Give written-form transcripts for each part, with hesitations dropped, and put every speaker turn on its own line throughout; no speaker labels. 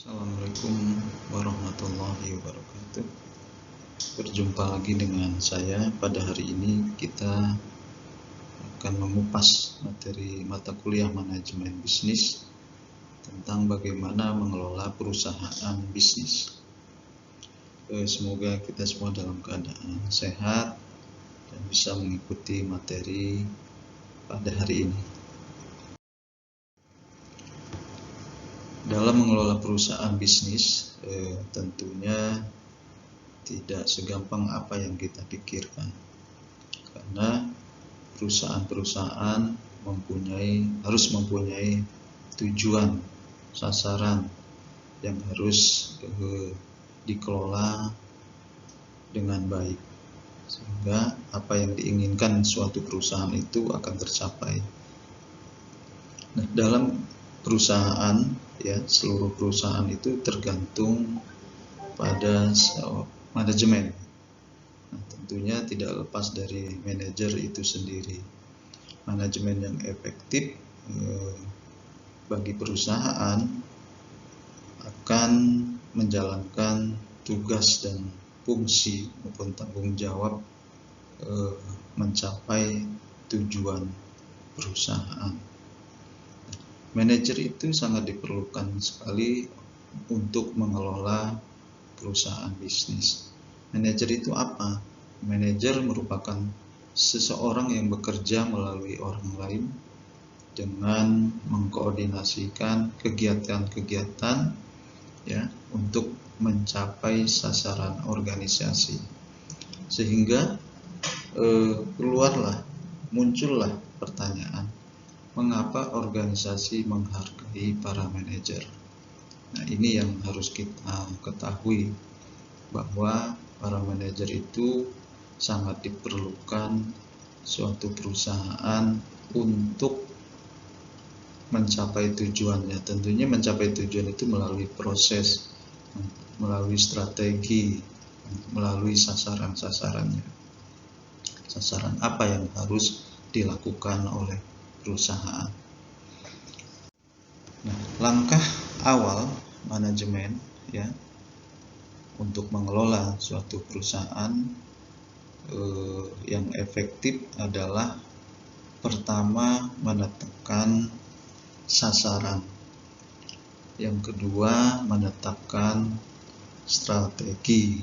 Assalamualaikum warahmatullahi wabarakatuh. Berjumpa lagi dengan saya. Pada hari ini kita akan mengupas materi mata kuliah manajemen bisnis tentang bagaimana mengelola perusahaan bisnis. Semoga kita semua dalam keadaan sehat dan bisa mengikuti materi pada hari ini. Dalam mengelola perusahaan bisnis, tentunya tidak segampang apa yang kita pikirkan, karena perusahaan-perusahaan harus mempunyai tujuan, sasaran yang harus dikelola dengan baik, sehingga apa yang diinginkan suatu perusahaan itu akan tercapai. Nah, dalam perusahaan, seluruh perusahaan itu tergantung pada manajemen. Nah, tentunya tidak lepas dari manajer itu sendiri. Manajemen yang efektif bagi perusahaan akan menjalankan tugas dan fungsi maupun tanggung jawab mencapai tujuan perusahaan. Manajer itu sangat diperlukan sekali untuk mengelola perusahaan bisnis. Manajer itu apa? Manajer merupakan seseorang yang bekerja melalui orang lain dengan mengkoordinasikan kegiatan-kegiatan untuk mencapai sasaran organisasi. Sehingga muncullah pertanyaan, mengapa organisasi menghargai para manajer? Nah, ini yang harus kita ketahui, bahwa para manajer itu sangat diperlukan suatu perusahaan untuk mencapai tujuannya. Tentunya mencapai tujuan itu melalui proses, melalui strategi, melalui sasaran-sasarannya. Sasaran apa yang harus dilakukan oleh perusahaan. Nah, langkah awal manajemen untuk mengelola suatu perusahaan yang efektif adalah pertama menetapkan sasaran, yang kedua menetapkan strategi.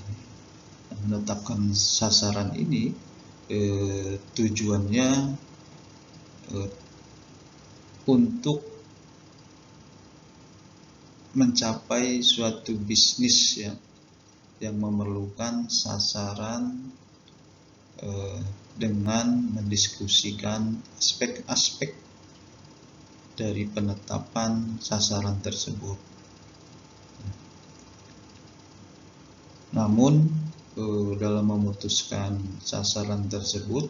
Menetapkan sasaran ini tujuannya untuk mencapai suatu bisnis yang memerlukan sasaran dengan mendiskusikan aspek-aspek dari penetapan sasaran tersebut. Namun dalam memutuskan sasaran tersebut,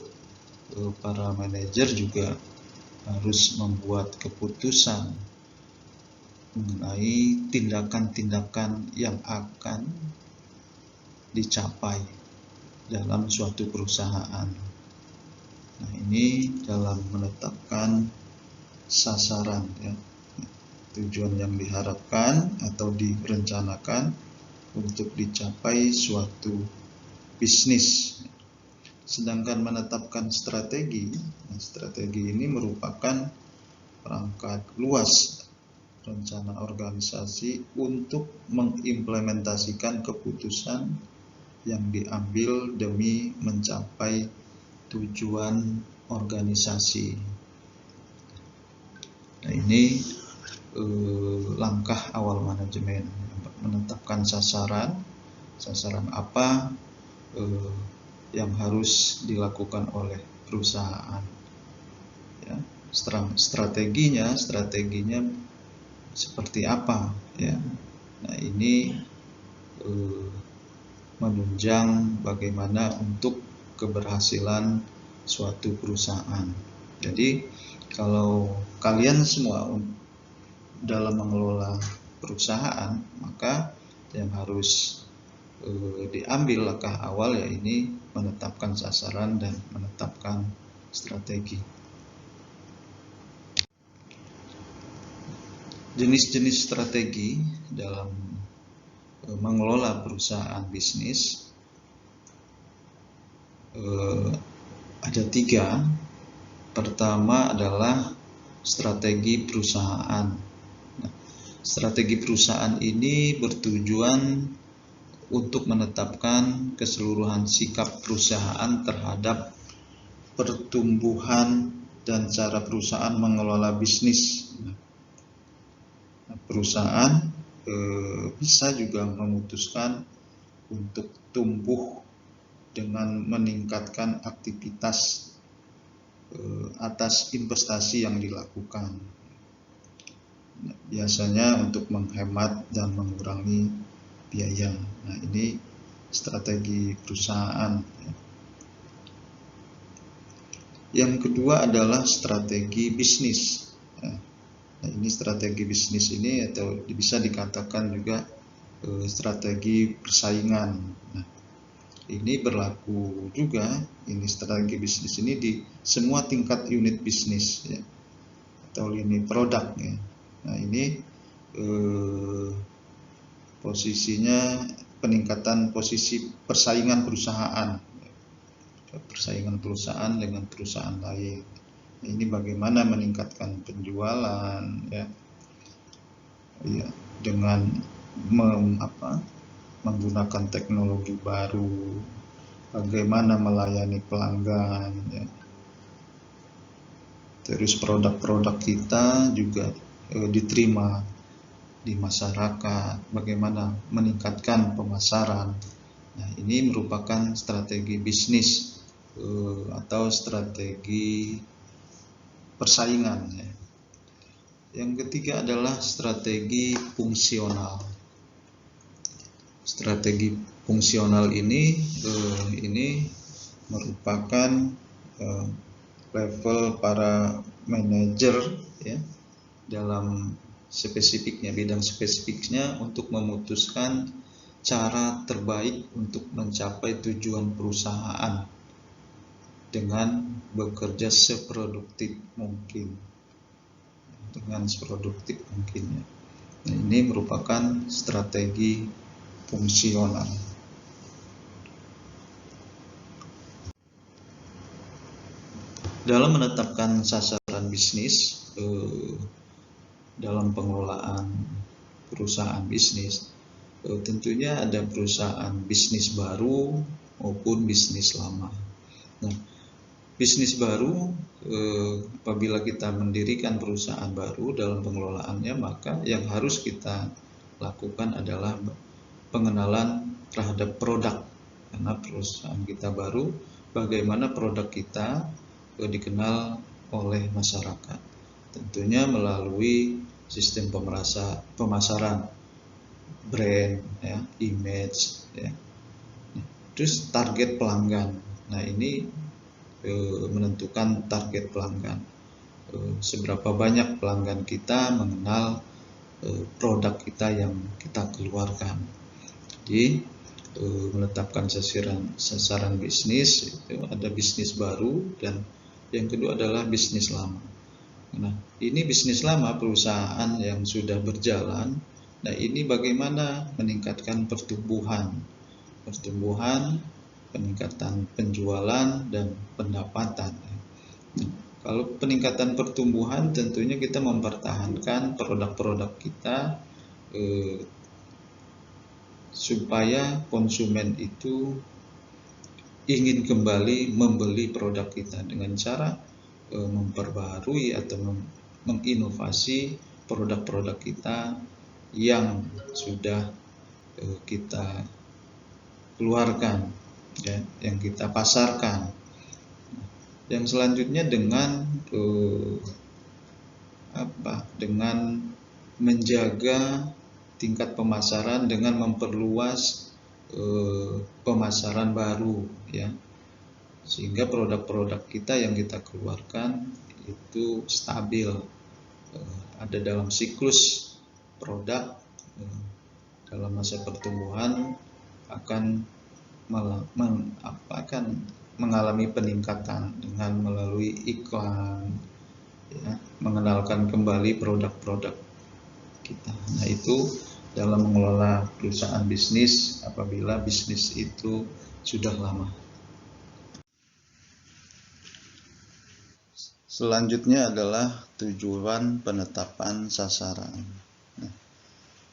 para manajer juga harus membuat keputusan mengenai tindakan-tindakan yang akan dicapai dalam suatu perusahaan. Nah, ini dalam menetapkan sasaran, tujuan yang diharapkan atau direncanakan untuk dicapai suatu bisnis. Sedangkan menetapkan strategi ini merupakan perangkat luas rencana organisasi untuk mengimplementasikan keputusan yang diambil demi mencapai tujuan organisasi. Nah, ini langkah awal manajemen, menetapkan sasaran apa yang harus dilakukan oleh perusahaan. Strateginya seperti apa? Nah, ini menunjang bagaimana untuk keberhasilan suatu perusahaan. Jadi, kalau kalian semua dalam mengelola perusahaan, maka yang harus diambil langkah awal ini menetapkan sasaran dan menetapkan strategi. Jenis-jenis strategi dalam mengelola perusahaan bisnis ada 3. Pertama adalah strategi perusahaan. Nah, strategi perusahaan ini bertujuan untuk menetapkan keseluruhan sikap perusahaan terhadap pertumbuhan dan cara perusahaan mengelola bisnis. Nah, perusahaan bisa juga memutuskan untuk tumbuh dengan meningkatkan aktivitas atas investasi yang dilakukan. Nah, biasanya untuk menghemat dan mengurangi biaya. Nah, ini strategi perusahaan. Yang kedua adalah strategi bisnis. Nah, ini strategi bisnis ini atau bisa dikatakan juga strategi persaingan. Nah, ini berlaku juga, ini strategi bisnis ini di semua tingkat unit bisnis ya, atau lini produk ya. Nah, ini posisinya peningkatan posisi persaingan perusahaan dengan perusahaan lain. Nah, ini bagaimana meningkatkan penjualan ya, dengan menggunakan teknologi baru, bagaimana melayani pelanggan ya. Terus produk-produk kita juga diterima di masyarakat, bagaimana meningkatkan pemasaran. Nah, ini merupakan strategi bisnis atau strategi persaingan ya. Yang ketiga adalah strategi fungsional. Strategi fungsional ini merupakan level para manajer ya, dalam spesifiknya, bidang spesifiknya untuk memutuskan cara terbaik untuk mencapai tujuan perusahaan dengan bekerja seproduktif mungkin. Ya. Nah, ini merupakan strategi fungsional. Dalam menetapkan sasaran bisnis dalam pengelolaan perusahaan bisnis, tentunya ada perusahaan bisnis baru maupun bisnis lama. Nah, bisnis baru, apabila kita mendirikan perusahaan baru dalam pengelolaannya, maka yang harus kita lakukan adalah pengenalan terhadap produk. Karena perusahaan kita baru, bagaimana produk kita dikenal oleh masyarakat. Tentunya melalui sistem pemasaran, brand, ya, image, ya. Terus target pelanggan. Nah, ini menentukan target pelanggan. Seberapa banyak pelanggan kita mengenal produk kita yang kita keluarkan. Jadi menetapkan sasaran bisnis, itu ada bisnis baru dan yang kedua adalah bisnis lama. Nah, ini bisnis lama, perusahaan yang sudah berjalan. Nah, ini bagaimana meningkatkan pertumbuhan, peningkatan penjualan dan pendapatan. Nah, kalau peningkatan pertumbuhan, tentunya kita mempertahankan produk-produk kita supaya konsumen itu ingin kembali membeli produk kita dengan cara memperbarui atau menginovasi produk-produk kita yang sudah kita keluarkan, ya, yang kita pasarkan. Yang selanjutnya dengan menjaga tingkat pemasaran dengan memperluas pemasaran baru, ya, sehingga produk-produk kita yang kita keluarkan itu stabil, ada dalam siklus produk dalam masa pertumbuhan akan mengalami peningkatan dengan melalui iklan, ya, mengenalkan kembali produk-produk kita. Nah, itu dalam mengelola perusahaan bisnis apabila bisnis itu sudah lama. Selanjutnya adalah tujuan penetapan sasaran. Nah,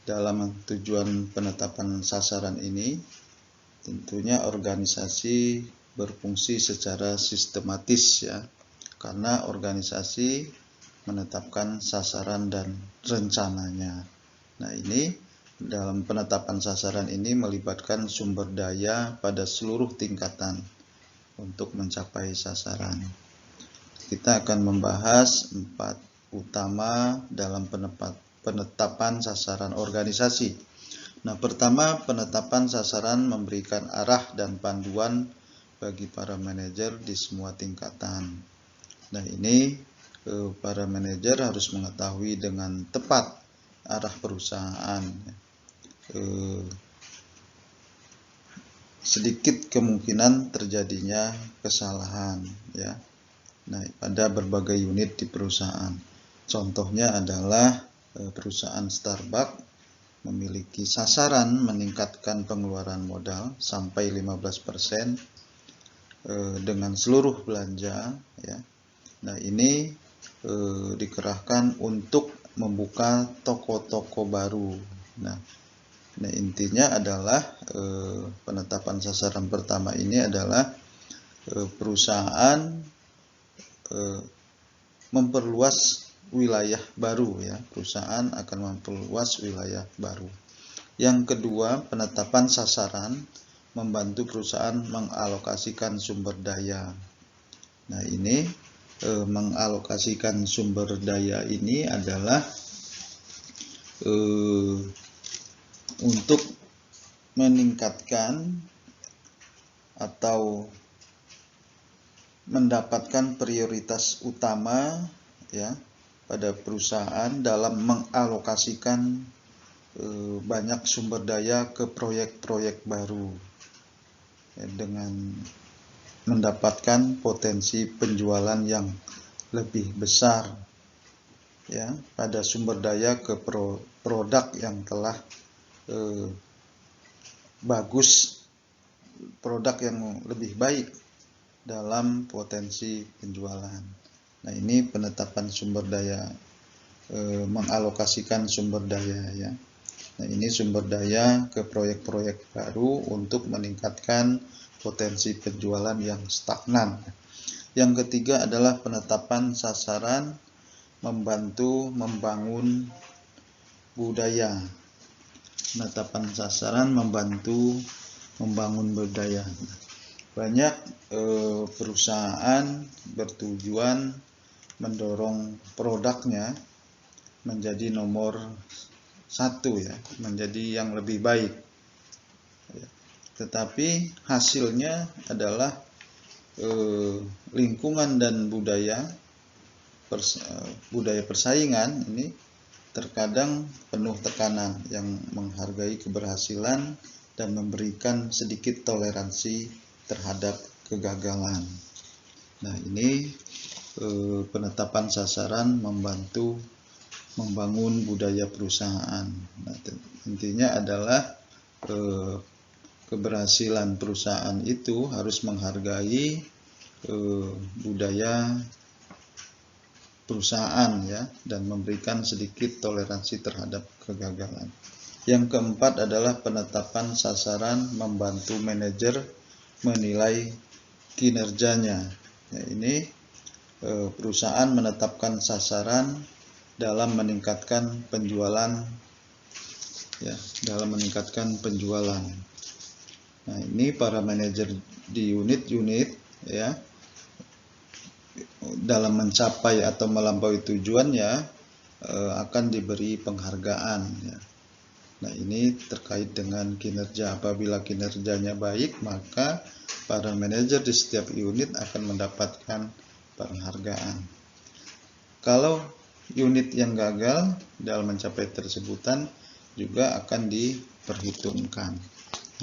dalam tujuan penetapan sasaran ini, tentunya organisasi berfungsi secara sistematis ya, karena organisasi menetapkan sasaran dan rencananya. Nah, ini dalam penetapan sasaran ini melibatkan sumber daya pada seluruh tingkatan untuk mencapai sasaran. Kita akan membahas 4 utama dalam penetapan sasaran organisasi. Nah, pertama, penetapan sasaran memberikan arah dan panduan bagi para manajer di semua tingkatan. Nah, ini para manajer harus mengetahui dengan tepat arah perusahaan. Sedikit kemungkinan terjadinya kesalahan ya. Nah, pada berbagai unit di perusahaan. Contohnya adalah perusahaan Starbucks memiliki sasaran meningkatkan pengeluaran modal sampai 15% dengan seluruh belanja ya. Nah, ini dikerahkan untuk membuka toko-toko baru. Nah, intinya adalah penetapan sasaran pertama ini adalah perusahaan memperluas wilayah baru ya, perusahaan akan memperluas wilayah baru. Yang kedua, penetapan sasaran membantu perusahaan mengalokasikan sumber daya. Nah, ini mengalokasikan sumber daya ini adalah untuk meningkatkan atau mendapatkan prioritas utama ya pada perusahaan dalam mengalokasikan banyak sumber daya ke proyek-proyek baru ya, dengan mendapatkan potensi penjualan yang lebih besar ya pada sumber daya ke produk yang telah bagus, produk yang lebih baik dalam potensi penjualan. Nah, ini penetapan sumber daya, mengalokasikan sumber daya ya. Nah, ini sumber daya ke proyek-proyek baru untuk meningkatkan potensi penjualan yang stagnan. Yang ketiga adalah penetapan sasaran membantu membangun budaya. Penetapan sasaran membantu membangun budaya. Banyak perusahaan bertujuan mendorong produknya menjadi nomor 1 ya, menjadi yang lebih baik. Tetapi hasilnya adalah lingkungan dan budaya persaingan ini terkadang penuh tekanan yang menghargai keberhasilan dan memberikan sedikit toleransi terhadap kegagalan. Nah, ini penetapan sasaran membantu membangun budaya perusahaan. Nah, intinya adalah keberhasilan perusahaan itu harus menghargai budaya perusahaan ya, dan memberikan sedikit toleransi terhadap kegagalan. Yang keempat adalah penetapan sasaran membantu manajer menilai kinerjanya. Nah, ini perusahaan menetapkan sasaran dalam meningkatkan penjualan ya, dalam meningkatkan penjualan. Nah, ini para manajer di unit-unit ya, dalam mencapai atau melampaui tujuannya akan diberi penghargaan ya. Nah, ini terkait dengan kinerja. Apabila kinerjanya baik, maka para manajer di setiap unit akan mendapatkan penghargaan. Kalau unit yang gagal dalam mencapai tersebutan juga akan diperhitungkan.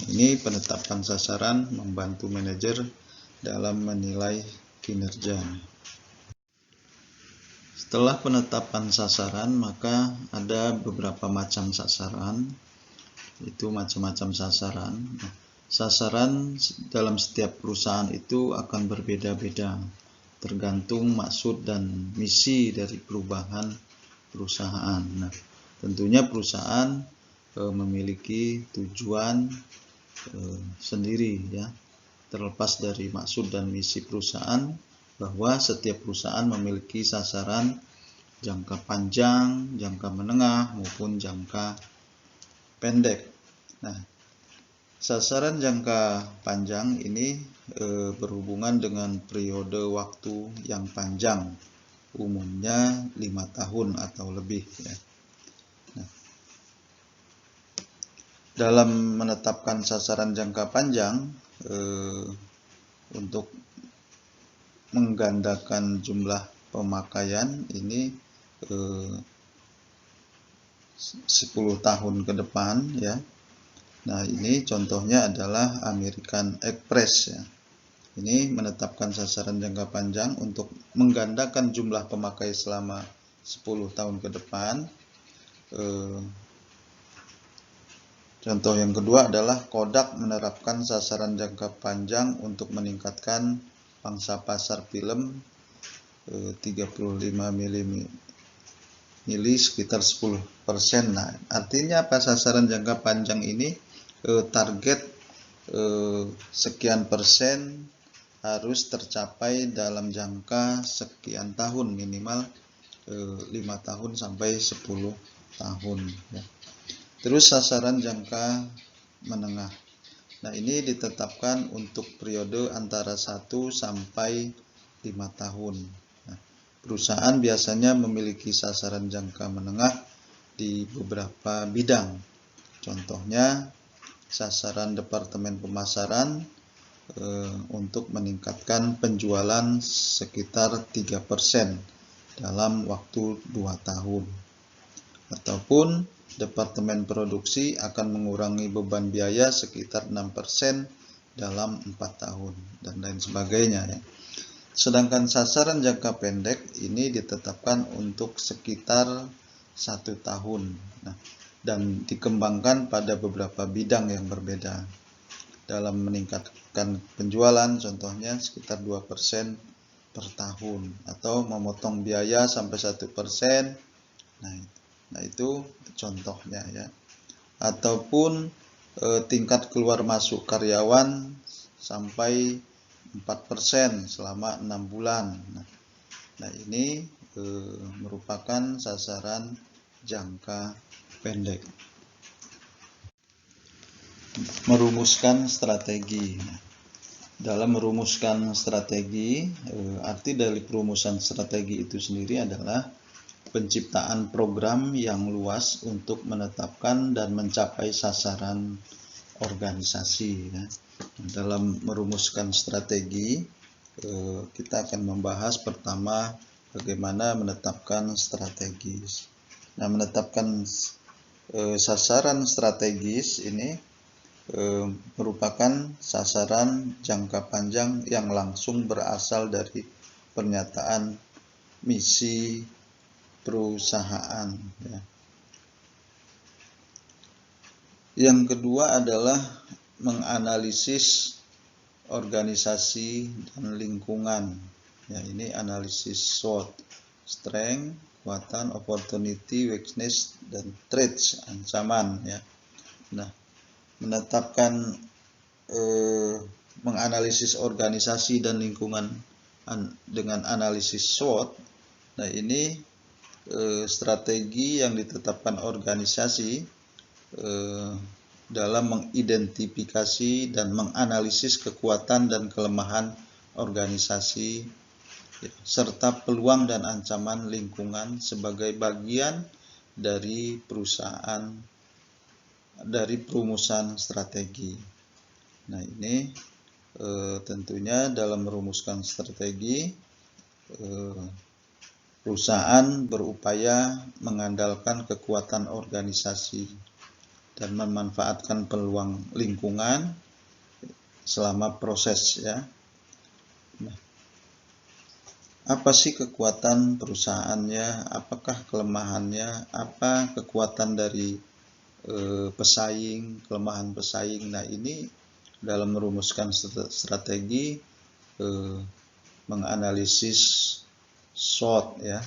Ini penetapan sasaran membantu manajer dalam menilai kinerja. Setelah penetapan sasaran, maka ada beberapa macam sasaran, itu macam-macam sasaran. Sasaran dalam setiap perusahaan itu akan berbeda-beda, tergantung maksud dan misi dari perubahan perusahaan. Nah, tentunya perusahaan memiliki tujuan sendiri ya, terlepas dari maksud dan misi perusahaan, bahwa setiap perusahaan memiliki sasaran jangka panjang, jangka menengah, maupun jangka pendek. Nah, sasaran jangka panjang ini berhubungan dengan periode waktu yang panjang, umumnya 5 tahun atau lebih ya. Nah, dalam menetapkan sasaran jangka panjang, untuk menggandakan jumlah pemakaian ini 10 tahun ke depan ya. Nah, ini contohnya adalah American Express ya. Ini menetapkan sasaran jangka panjang untuk menggandakan jumlah pemakai selama 10 tahun ke depan. Contoh yang kedua adalah Kodak menerapkan sasaran jangka panjang untuk meningkatkan pangsa pasar film 35 mm sekitar 10%. Nah, artinya apa sasaran jangka panjang ini? Target sekian persen harus tercapai dalam jangka sekian tahun, minimal 5 tahun sampai 10 tahun ya. Terus sasaran jangka menengah. Nah, ini ditetapkan untuk periode antara 1 sampai 5 tahun. Nah, perusahaan biasanya memiliki sasaran jangka menengah di beberapa bidang. Contohnya, sasaran departemen pemasaran untuk meningkatkan penjualan sekitar 3% dalam waktu 2 tahun. Ataupun departemen produksi akan mengurangi beban biaya sekitar 6% dalam 4 tahun dan lain sebagainya ya. Sedangkan sasaran jangka pendek ini ditetapkan untuk sekitar 1 tahun. Nah, dan dikembangkan pada beberapa bidang yang berbeda. Dalam meningkatkan penjualan contohnya sekitar 2% per tahun, atau memotong biaya sampai 1%. Nah, itu contohnya ya. Ataupun tingkat keluar masuk karyawan sampai 4% selama 6 bulan. Nah, ini merupakan sasaran jangka pendek. Merumuskan strategi. Dalam merumuskan strategi, arti dari perumusan strategi itu sendiri adalah penciptaan program yang luas untuk menetapkan dan mencapai sasaran organisasi ya. Dalam merumuskan strategi, kita akan membahas pertama bagaimana menetapkan strategi. Nah, menetapkan sasaran strategis ini merupakan sasaran jangka panjang yang langsung berasal dari pernyataan misi perusahaan ya. Yang kedua adalah menganalisis organisasi dan lingkungan ya. Ini analisis SWOT, strength, kekuatan, opportunity, weakness, dan threats, ancaman ya. Nah, menetapkan menganalisis organisasi dan lingkungan dengan analisis SWOT. Nah, ini strategi yang ditetapkan organisasi dalam mengidentifikasi dan menganalisis kekuatan dan kelemahan organisasi serta peluang dan ancaman lingkungan sebagai bagian dari perusahaan, dari perumusan strategi. Nah, ini tentunya dalam merumuskan strategi, perusahaan berupaya mengandalkan kekuatan organisasi dan memanfaatkan peluang lingkungan selama proses ya. Nah, apa sih kekuatan perusahaannya, apakah kelemahannya, apa kekuatan dari pesaing, kelemahan pesaing. Nah, ini dalam merumuskan strategi menganalisis SWOT ya.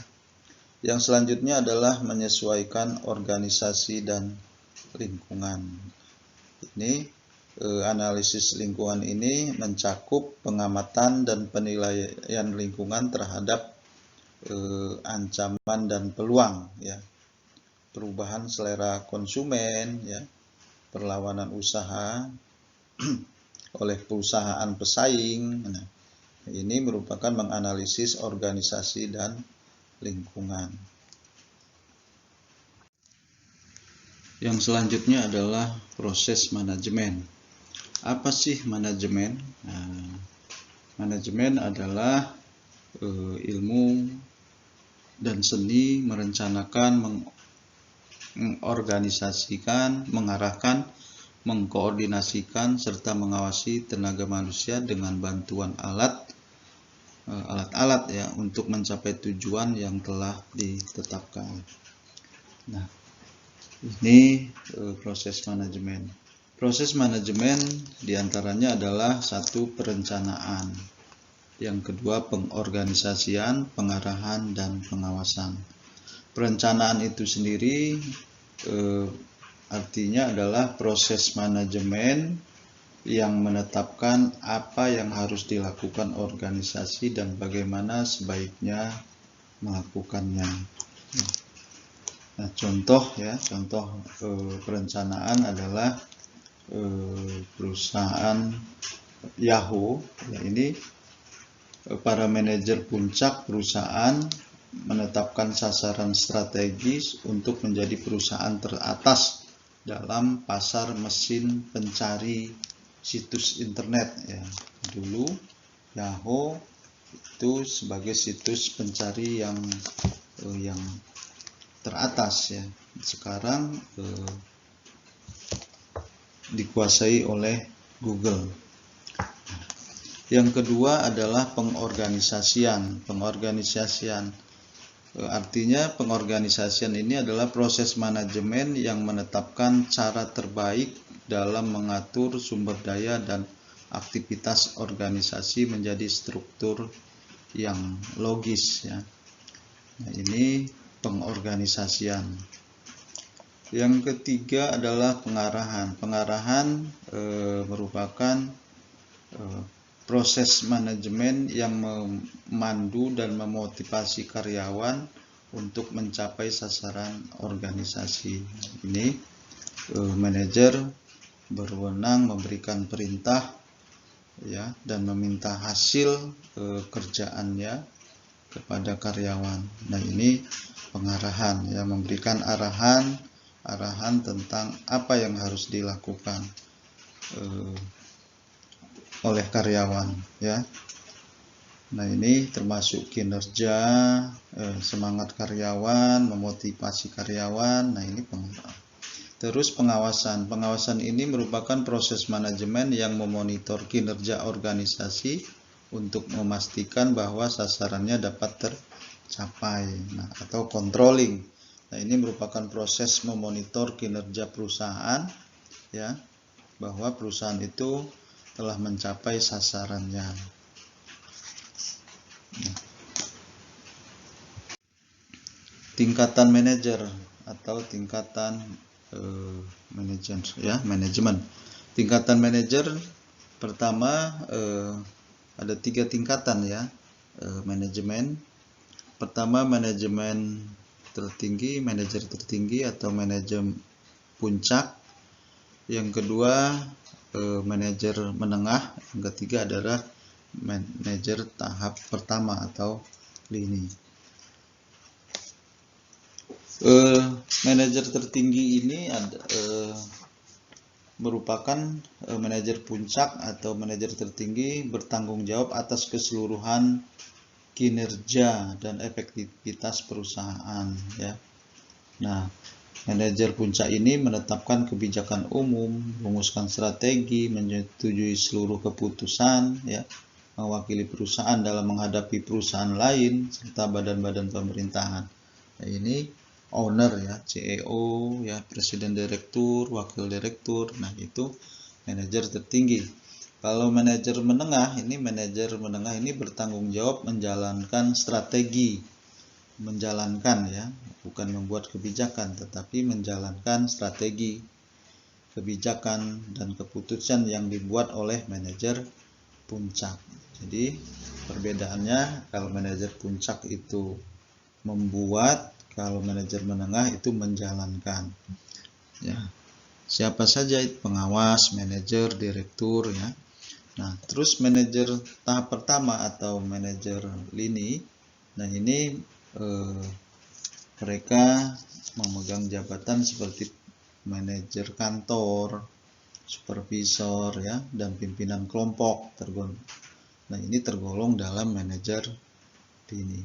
Yang selanjutnya adalah menyesuaikan organisasi dan lingkungan. Ini analisis lingkungan ini mencakup pengamatan dan penilaian lingkungan terhadap ancaman dan peluang ya, perubahan selera konsumen ya, perlawanan usaha oleh perusahaan pesaing. Nah, ini merupakan menganalisis organisasi dan lingkungan. Yang selanjutnya adalah proses manajemen. Apa sih manajemen? Nah, manajemen adalah ilmu dan seni merencanakan, mengorganisasikan, mengarahkan, mengkoordinasikan, serta mengawasi tenaga manusia dengan bantuan alat-alat ya untuk mencapai tujuan yang telah ditetapkan. Nah, ini proses manajemen. Proses manajemen diantaranya adalah satu, perencanaan, yang kedua pengorganisasian, pengarahan, dan pengawasan. Perencanaan itu sendiri artinya adalah proses manajemen yang menetapkan apa yang harus dilakukan organisasi dan bagaimana sebaiknya melakukannya. Nah, contoh perencanaan adalah perusahaan Yahoo. Ya, ini para manajer puncak perusahaan menetapkan sasaran strategis untuk menjadi perusahaan teratas dalam pasar mesin pencari situs internet ya. Dulu Yahoo itu sebagai situs pencari yang teratas ya. Sekarang dikuasai oleh Google. Yang kedua adalah pengorganisasian. Artinya pengorganisasian ini adalah proses manajemen yang menetapkan cara terbaik dalam mengatur sumber daya dan aktivitas organisasi menjadi struktur yang logis ya. Nah, ini pengorganisasian. Yang ketiga adalah pengarahan. Pengarahan merupakan proses manajemen yang memandu dan memotivasi karyawan untuk mencapai sasaran organisasi. Ini manajer berwenang memberikan perintah ya dan meminta hasil kerjaannya kepada karyawan. Nah, ini pengarahan ya, memberikan arahan tentang apa yang harus dilakukan oleh karyawan ya. Nah, ini termasuk kinerja, semangat karyawan, memotivasi karyawan. Nah, ini pengarahan. Terus pengawasan. Pengawasan ini merupakan proses manajemen yang memonitor kinerja organisasi untuk memastikan bahwa sasarannya dapat tercapai. Nah, atau controlling. Nah, ini merupakan proses memonitor kinerja perusahaan ya, bahwa perusahaan itu telah mencapai sasarannya. Tingkatan manajer atau tingkatan manajemen. Tingkatan manajer pertama ada 3 tingkatan ya manajemen. Pertama, manajemen tertinggi, manajer tertinggi atau manajemen puncak. Yang kedua, manajer menengah. Yang ketiga adalah manajer tahap pertama atau lini. Manajer tertinggi ini merupakan manajer puncak atau manajer tertinggi, bertanggung jawab atas keseluruhan kinerja dan efektivitas perusahaan ya. Nah, manajer puncak ini menetapkan kebijakan umum, merumuskan strategi, menyetujui seluruh keputusan ya, mewakili perusahaan dalam menghadapi perusahaan lain serta badan-badan pemerintahan. Nah, ini owner ya, CEO ya, presiden direktur, wakil direktur. Nah, itu manajer tertinggi. Kalau manajer menengah ini bertanggung jawab menjalankan strategi, ya, bukan membuat kebijakan, tetapi menjalankan strategi, kebijakan dan keputusan yang dibuat oleh manajer puncak. Jadi perbedaannya, kalau manajer puncak itu membuat, kalau manajer menengah itu menjalankan. Ya, siapa saja itu pengawas, manajer, direktur ya. Nah, terus manajer tahap pertama atau manajer lini. Nah, ini mereka memegang jabatan seperti manajer kantor, supervisor ya, dan pimpinan kelompok tergolong. Nah, ini tergolong dalam manajer lini.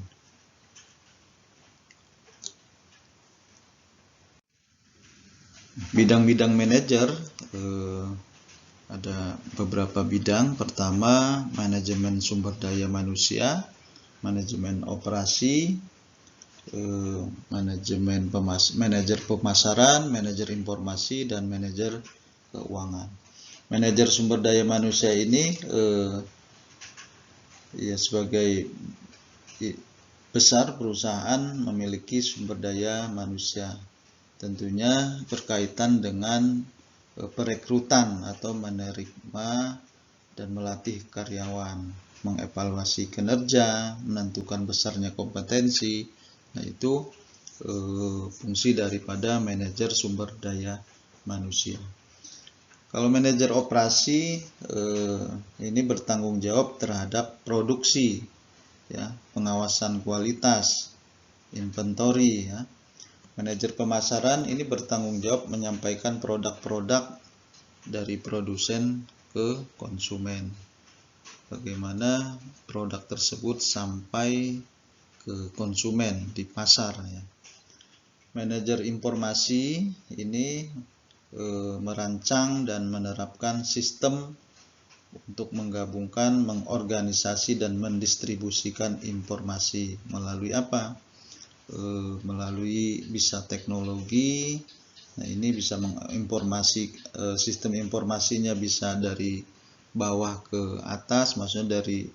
Bidang-bidang manajer ada beberapa bidang. Pertama, manajemen sumber daya manusia, manajemen operasi, manajer pemasaran, manajer informasi, dan manajer keuangan. Manajer sumber daya manusia ini ya, sebagai besar perusahaan memiliki sumber daya manusia, tentunya berkaitan dengan perekrutan atau menerima dan melatih karyawan, mengevaluasi kinerja, menentukan besarnya kompetensi. Nah, itu fungsi daripada manajer sumber daya manusia. Kalau manajer operasi ini bertanggung jawab terhadap produksi ya, pengawasan kualitas, inventory ya. Manajer pemasaran ini bertanggung jawab menyampaikan produk-produk dari produsen ke konsumen. Bagaimana produk tersebut sampai ke konsumen di pasar ya. Manajer informasi ini merancang dan menerapkan sistem untuk menggabungkan, mengorganisasi dan mendistribusikan informasi melalui apa? Melalui bisa teknologi. Nah, ini bisa menginformasi, sistem informasinya bisa dari bawah ke atas, maksudnya dari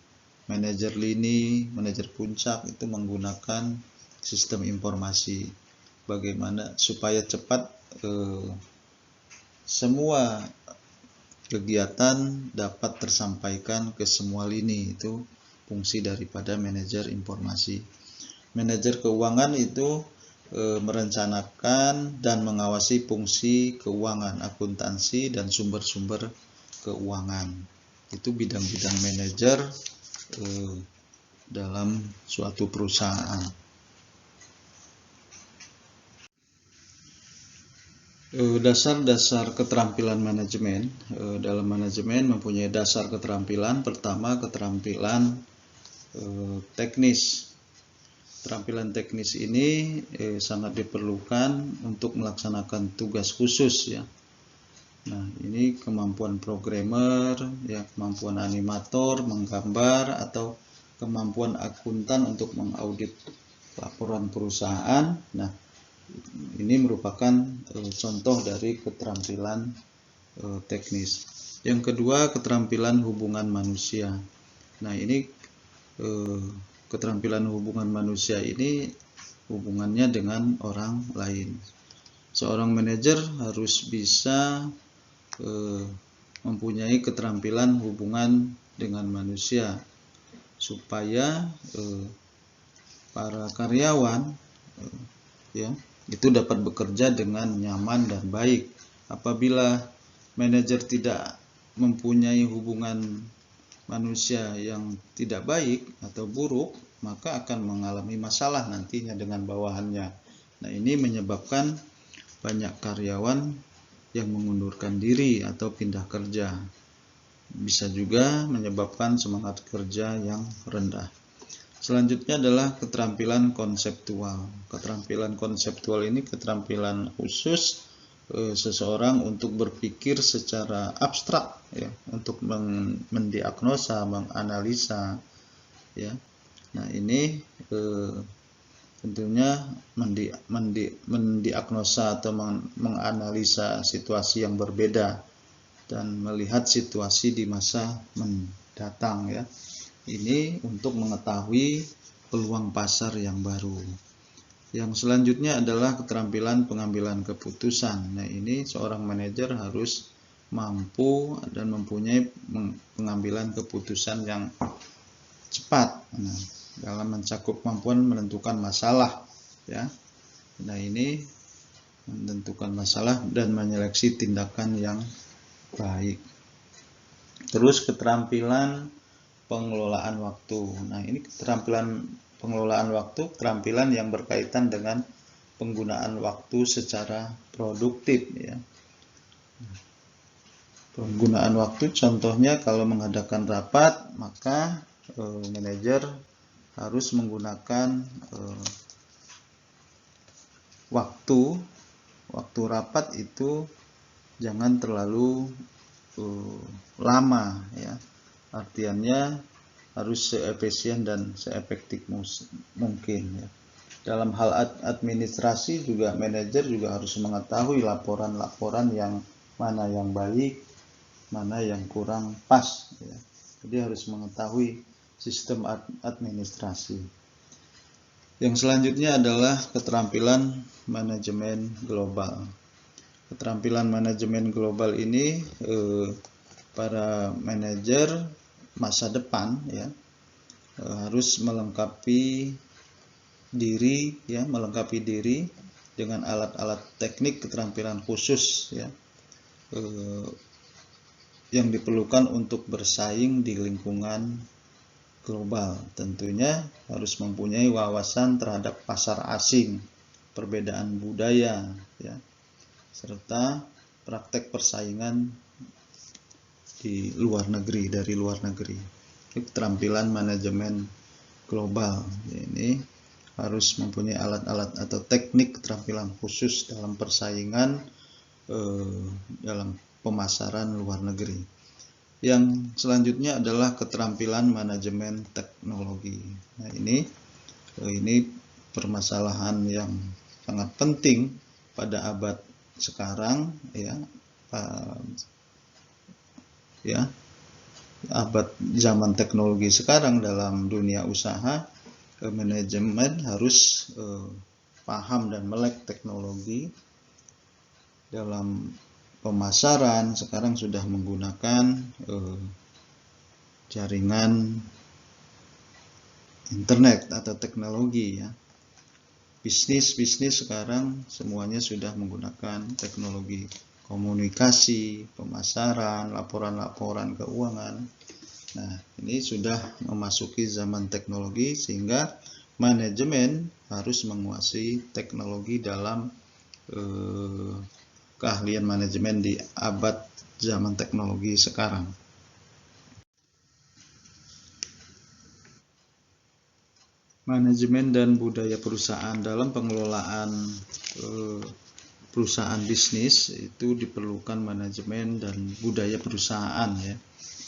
manajer lini, manajer puncak itu menggunakan sistem informasi. Bagaimana supaya cepat semua kegiatan dapat tersampaikan ke semua lini, itu fungsi daripada manajer informasi. Manajer keuangan itu merencanakan dan mengawasi fungsi keuangan, akuntansi, dan sumber-sumber keuangan. Itu bidang-bidang manajer dalam suatu perusahaan. Dasar-dasar keterampilan manajemen. Dalam manajemen mempunyai dasar keterampilan. Pertama, keterampilan teknis. Keterampilan teknis ini sangat diperlukan untuk melaksanakan tugas khusus ya. Nah, ini kemampuan programmer ya, kemampuan animator menggambar, atau kemampuan akuntan untuk mengaudit laporan perusahaan. Nah, ini merupakan contoh dari keterampilan teknis. Yang kedua, keterampilan hubungan manusia. Nah, ini keterampilan hubungan manusia ini hubungannya dengan orang lain. Seorang manajer harus bisa mempunyai keterampilan hubungan dengan manusia supaya para karyawan ya itu dapat bekerja dengan nyaman dan baik. Apabila manajer tidak mempunyai hubungan manusia yang tidak baik atau buruk, maka akan mengalami masalah nantinya dengan bawahannya. Nah, ini menyebabkan banyak karyawan yang mengundurkan diri atau pindah kerja. Bisa juga menyebabkan semangat kerja yang rendah. Selanjutnya adalah keterampilan konseptual. Keterampilan konseptual ini keterampilan khusus seseorang untuk berpikir secara abstrak, ya, untuk mendiagnosa, menganalisa, ya. Nah, ini tentunya mendiagnosa atau menganalisa situasi yang berbeda dan melihat situasi di masa mendatang, ya. Ini untuk mengetahui peluang pasar yang baru. Yang selanjutnya adalah keterampilan pengambilan keputusan. Nah, ini seorang manajer harus mampu dan mempunyai pengambilan keputusan yang cepat. Nah, dalam mencakup kemampuan menentukan masalah, ya. Nah, ini menentukan masalah dan menyeleksi tindakan yang baik. Terus keterampilan pengelolaan waktu. Nah, ini keterampilan pengelolaan waktu, keterampilan yang berkaitan dengan penggunaan waktu secara produktif, ya. Penggunaan waktu contohnya kalau mengadakan rapat, maka manajer harus menggunakan waktu rapat itu jangan terlalu lama, ya. Artiannya harus seefisien dan seefektif mungkin, ya. Dalam hal administrasi juga manajer juga harus mengetahui laporan-laporan yang mana yang baik, mana yang kurang pas, ya. Jadi harus mengetahui sistem administrasi. Yang selanjutnya adalah keterampilan manajemen global. Keterampilan manajemen global ini para manajer masa depan, ya, harus melengkapi diri dengan alat-alat teknik keterampilan khusus, ya, yang diperlukan untuk bersaing di lingkungan global. Tentunya harus mempunyai wawasan terhadap pasar asing, perbedaan budaya, ya, serta praktek persaingan di luar negeri, dari luar negeri. Keterampilan manajemen global, ini harus mempunyai alat-alat atau teknik keterampilan khusus dalam persaingan dalam pemasaran luar negeri. Yang selanjutnya adalah keterampilan manajemen teknologi. Nah, ini permasalahan yang sangat penting pada abad sekarang, ya. Abad zaman teknologi sekarang. Dalam dunia usaha, manajemen harus paham dan melek teknologi. Dalam pemasaran sekarang sudah menggunakan jaringan internet atau teknologi, ya. Bisnis sekarang semuanya sudah menggunakan teknologi komunikasi, pemasaran, laporan-laporan keuangan. Nah, ini sudah memasuki zaman teknologi sehingga manajemen harus menguasai teknologi dalam keahlian manajemen di abad zaman teknologi sekarang. Manajemen dan budaya perusahaan. Dalam pengelolaan perusahaan bisnis itu diperlukan manajemen dan budaya perusahaan, ya.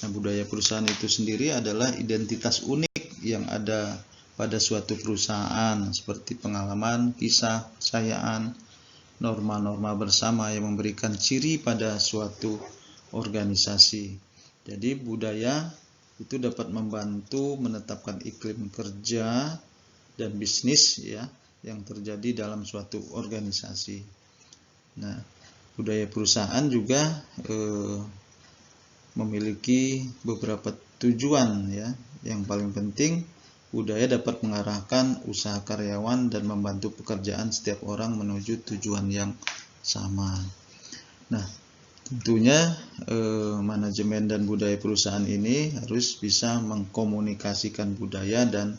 Nah, budaya perusahaan itu sendiri adalah identitas unik yang ada pada suatu perusahaan, seperti pengalaman, kisah, kepercayaan, norma-norma bersama yang memberikan ciri pada suatu organisasi. Jadi budaya itu dapat membantu menetapkan iklim kerja dan bisnis, ya, yang terjadi dalam suatu organisasi. Nah, budaya perusahaan juga memiliki beberapa tujuan, ya. Yang paling penting, budaya dapat mengarahkan usaha karyawan dan membantu pekerjaan setiap orang menuju tujuan yang sama. Nah, tentunya manajemen dan budaya perusahaan ini harus bisa mengkomunikasikan budaya dan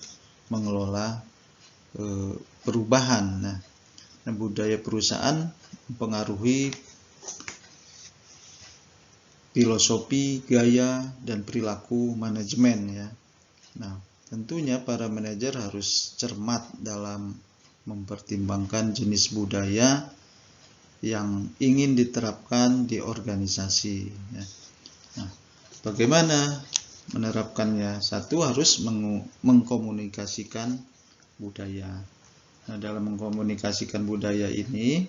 mengelola perubahan. Nah, budaya perusahaan mempengaruhi filosofi, gaya, dan perilaku manajemen, ya. Nah, tentunya para manajer harus cermat dalam mempertimbangkan jenis budaya yang ingin diterapkan di organisasi. Ya. Nah, bagaimana menerapkannya? Satu, harus mengkomunikasikan budaya. Nah, dalam mengkomunikasikan budaya ini,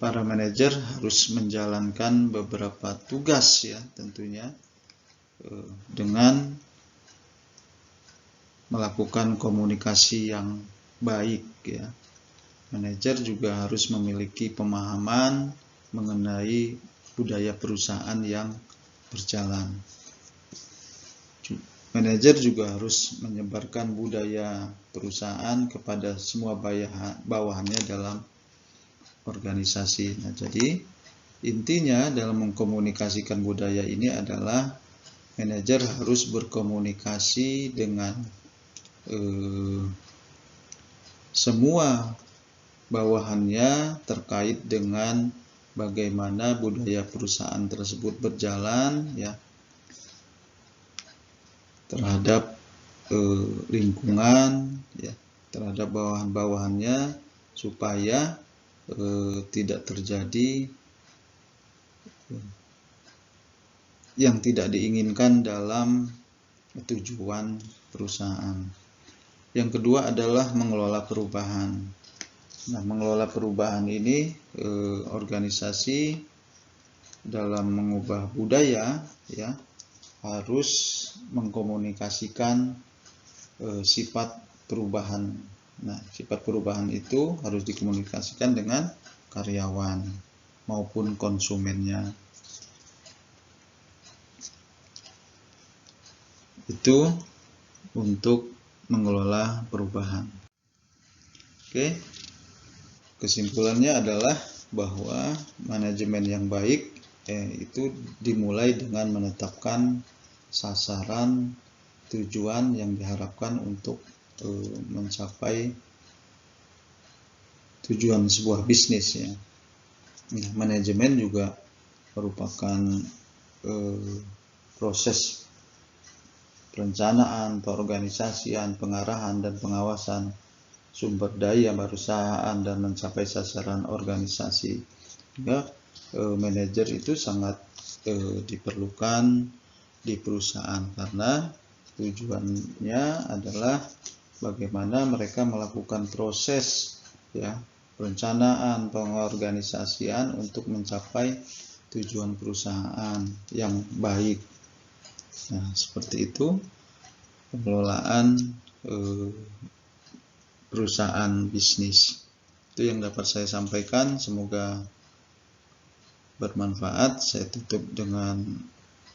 para manajer harus menjalankan beberapa tugas ya tentunya, dengan melakukan komunikasi yang baik ya. Manajer juga harus memiliki pemahaman mengenai budaya perusahaan yang berjalan. Manajer juga harus menyebarkan budaya perusahaan kepada semua bawahannya dalam organisasi. Nah, jadi intinya dalam mengkomunikasikan budaya ini adalah manajer harus berkomunikasi dengan semua bawahannya terkait dengan bagaimana budaya perusahaan tersebut berjalan ya, terhadap lingkungan ya, terhadap bawahan-bawahannya, supaya tidak terjadi yang tidak diinginkan dalam tujuan perusahaan. Yang kedua adalah mengelola perubahan. Nah, mengelola perubahan ini organisasi dalam mengubah budaya ya harus mengkomunikasikan sifat perubahan. Nah, sifat perubahan itu harus dikomunikasikan dengan karyawan maupun konsumennya. Itu untuk mengelola perubahan. Oke. Kesimpulannya adalah bahwa manajemen yang baik itu dimulai dengan menetapkan sasaran tujuan yang diharapkan untuk mencapai tujuan sebuah bisnis ya. Nah, manajemen juga merupakan proses perencanaan, perorganisasian, pengarahan dan pengawasan sumber daya perusahaan dan mencapai sasaran organisasi. Sehingga manajer itu sangat diperlukan di perusahaan karena tujuannya adalah bagaimana mereka melakukan proses ya perencanaan, pengorganisasian untuk mencapai tujuan perusahaan yang baik. Nah, seperti itu pengelolaan perusahaan bisnis. Itu yang dapat saya sampaikan, semoga bermanfaat. Saya tutup dengan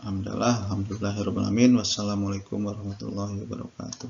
alhamdulillahirabbil alamin. Wassalamualaikum warahmatullahi wabarakatuh.